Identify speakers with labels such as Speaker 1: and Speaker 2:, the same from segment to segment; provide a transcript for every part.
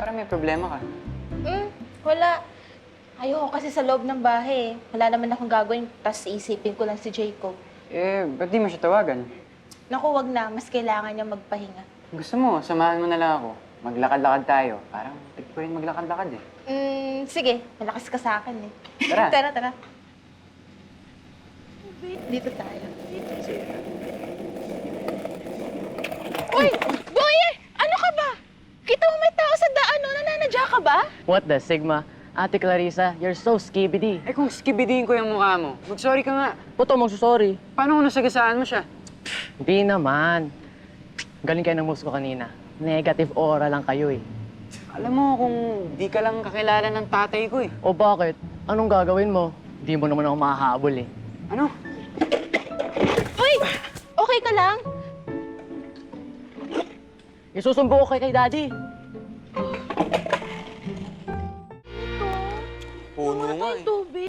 Speaker 1: Parang may problema ka.
Speaker 2: Wala. Ayoko kasi sa loob ng bahay. Wala naman akong gagawin, tas iisipin ko lang si Jacob.
Speaker 1: Ba't di mo siya tawagan?
Speaker 2: Naku, wag na. Mas kailangan niya magpahinga.
Speaker 1: Gusto mo, samahan mo na lang ako. Maglakad-lakad tayo. Parang tig ko rin maglakad-lakad eh.
Speaker 2: Sige. Malakas ka sa akin eh.
Speaker 1: Tara.
Speaker 2: Tara. Dito tayo. Uy! Boye! Ano ka ba? Kita mo may tao sa daan, no? Nananadya ka ba?
Speaker 3: What the Sigma? Ate Clarissa, you're so skibidi.
Speaker 1: Kung skibidiin ko yung mukha mo, mag-sorry ka nga.
Speaker 3: Puto, magsusorry.
Speaker 1: Paano kung nasagasaan mo siya?
Speaker 3: Hindi naman. Galing kayo ng moves ko kanina. Negative aura lang kayo eh.
Speaker 1: Alam mo, kung di ka lang kakilala ng tatay ko eh.
Speaker 3: O bakit? Anong gagawin mo? Hindi mo naman ako mahahabol eh.
Speaker 1: Ano?
Speaker 2: Uy! Okay ka lang?
Speaker 3: Isusumbo ko kay Daddy.
Speaker 1: Puno nga eh.
Speaker 2: Tubig.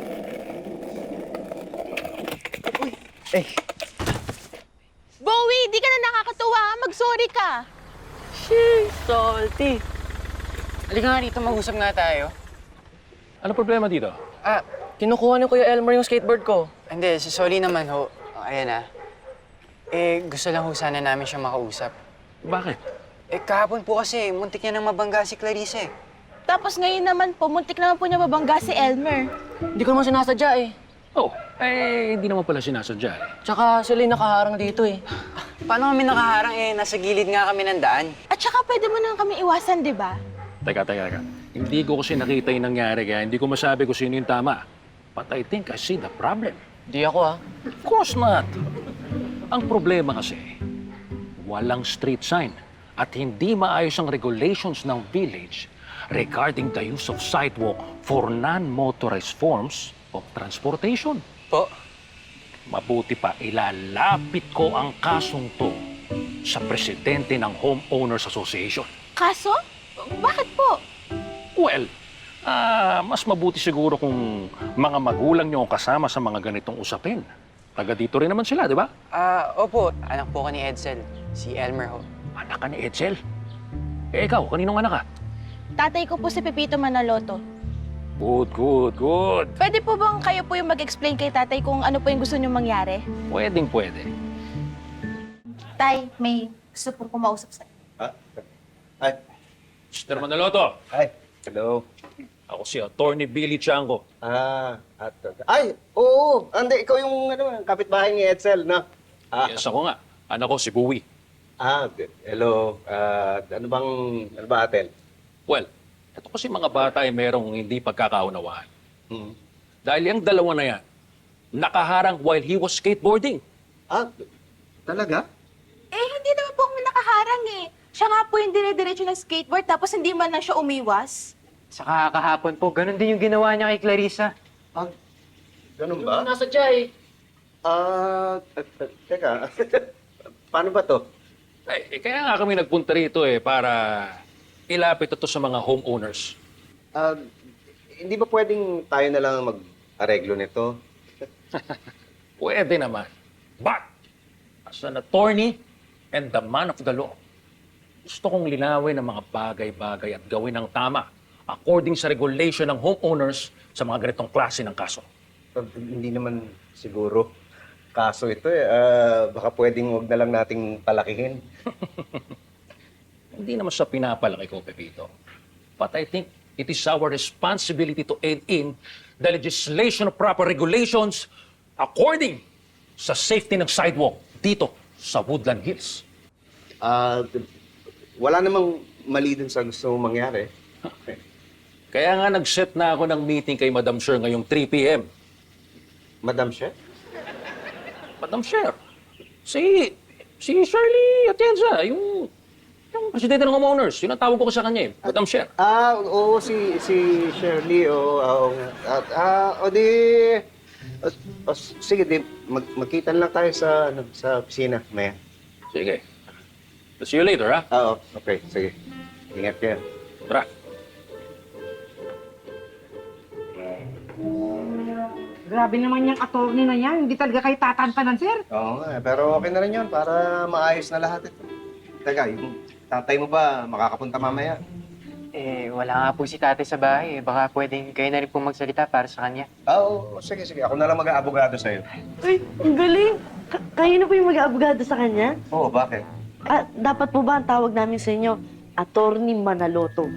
Speaker 1: Eh,
Speaker 2: Bowie, di ka na nakakatuwa. Mag-sorry ka.
Speaker 3: Sheesh, salty.
Speaker 1: halika nga dito, mag-usap nga tayo.
Speaker 4: Ano problema dito?
Speaker 3: Kinukuha ni Kuya Elmer yung skateboard ko.
Speaker 1: Hindi, sorry naman ho. Ayan gusto lang ho sana namin siya makausap.
Speaker 4: Bakit?
Speaker 1: Kahapon po kasi, muntik niya nang mabangga si Clarissa eh.
Speaker 2: Tapos ngayon naman po, muntik naman po niya mabangga si Elmer.
Speaker 3: Hindi ko naman sinasadya eh.
Speaker 4: Oh, hindi naman pala sinasadya eh.
Speaker 3: Tsaka sila yung nakaharang dito eh.
Speaker 1: Paano kami nakaharang nasa gilid nga kami ng daan?
Speaker 2: At saka pwede mo naman kami iwasan, di ba?
Speaker 4: Teka. Hindi ko kasi nakita yung nangyari kaya hindi ko masabi kung sino yung tama. But I think I see the problem.
Speaker 3: Di ako ah.
Speaker 4: Of course not. Ang problema kasi, walang street sign at hindi maayos ang regulations ng village regarding the use of sidewalk for non-motorized forms of transportation.
Speaker 1: Po?
Speaker 4: Mabuti pa, ilalapit ko ang kasong to sa presidente ng Homeowners Association.
Speaker 2: Kaso? Bakit po?
Speaker 4: Well, mas mabuti siguro kung mga magulang niyo ang kasama sa mga ganitong usapin. Taga dito rin naman sila, di ba?
Speaker 1: Opo. Anak po ko ni Edsel. Si Elmer ho.
Speaker 4: Anak ka ni Edsel. Ikaw, kaninong anak ka?
Speaker 2: Tatay ko po si Pepito Manaloto.
Speaker 4: Good.
Speaker 2: Pwede po bang kayo po yung mag-explain kay tatay kung ano po yung gusto niyo mangyari?
Speaker 4: Pwede.
Speaker 2: Tay, may gusto po kumausap sa'yo.
Speaker 5: Ay,
Speaker 4: Mr. Manaloto,
Speaker 5: hello.
Speaker 4: ako si Attorney Billy Chango.
Speaker 5: Oo. Hindi, ikaw yung kapitbahay ni Edsel, no?
Speaker 4: Yes, ako nga. Anak ko si Bowie.
Speaker 5: Hello. Ano ba atin?
Speaker 4: Well, ito kasi mga bata ay merong hindi pagkakaunawaan.
Speaker 5: Hmm.
Speaker 4: Dahil yung dalawa na yan, nakaharang while he was skateboarding.
Speaker 5: Talaga?
Speaker 2: Hindi naman po kami nakaharang eh. Siya nga po yung dire-diretso ng skateboard tapos hindi man lang siya umiwas.
Speaker 1: Saka kahapon po, ganun din yung ginawa niya kay Clarissa.
Speaker 5: Ganun ba?
Speaker 3: Nasadya eh.
Speaker 5: Teka. Paano ba to?
Speaker 4: Kaya nga kami nagpunta rito para ilapit ito sa mga homeowners.
Speaker 5: Hindi ba pwedeng tayo na lang mag-areglo nito?
Speaker 4: Pwede naman. But, as an attorney and the man of the law, gusto kong linawin ang mga bagay-bagay at gawin ng tama according sa regulation ng homeowners sa mga ganitong klase ng kaso.
Speaker 5: Hindi naman siguro kaso ito baka pwedeng wag na lang nating palakihin.
Speaker 4: Hindi naman sa pinapalaki ko, Pepito. But I think it is our responsibility to aid in the legislation of proper regulations according sa safety ng sidewalk dito sa Woodland Hills.
Speaker 5: Wala namang mali dun sa gusto mong mangyari.
Speaker 4: Kaya nga nag-set na ako ng meeting kay Madam Sher ngayong 3 p.m.
Speaker 5: Madam Chef?
Speaker 4: Madam Sher, si Shirley Atienza, yung presidente ng homeowners, yun ang tawag ko sa kanya eh, Madam Sher.
Speaker 5: Oo, si Shirley, sige, magkita lang tayo sa opisina, maya.
Speaker 4: Sige. See you later, ha?
Speaker 5: Oo, okay, sige. Ingat kayo.
Speaker 4: Tara.
Speaker 6: Grabe naman yung attorney na yan. Hindi talaga kayo tatantanan, sir.
Speaker 5: Oo nga, pero okay na rin yun para maayos na lahat ito. Teka, yung tatay mo ba makakapunta mamaya?
Speaker 1: Wala nga po si tate sa bahay. Baka pwedeng kayo na rin po magsalita para sa kanya.
Speaker 5: Oo, sige, sige. Ako na lang mag-aabogado sa'yo.
Speaker 7: Uy, ang galing! Kayo na po yung mag-aabogado sa kanya?
Speaker 5: Oo, bakit?
Speaker 7: Dapat po ba ang tawag namin sa inyo, Attorney Manaloto?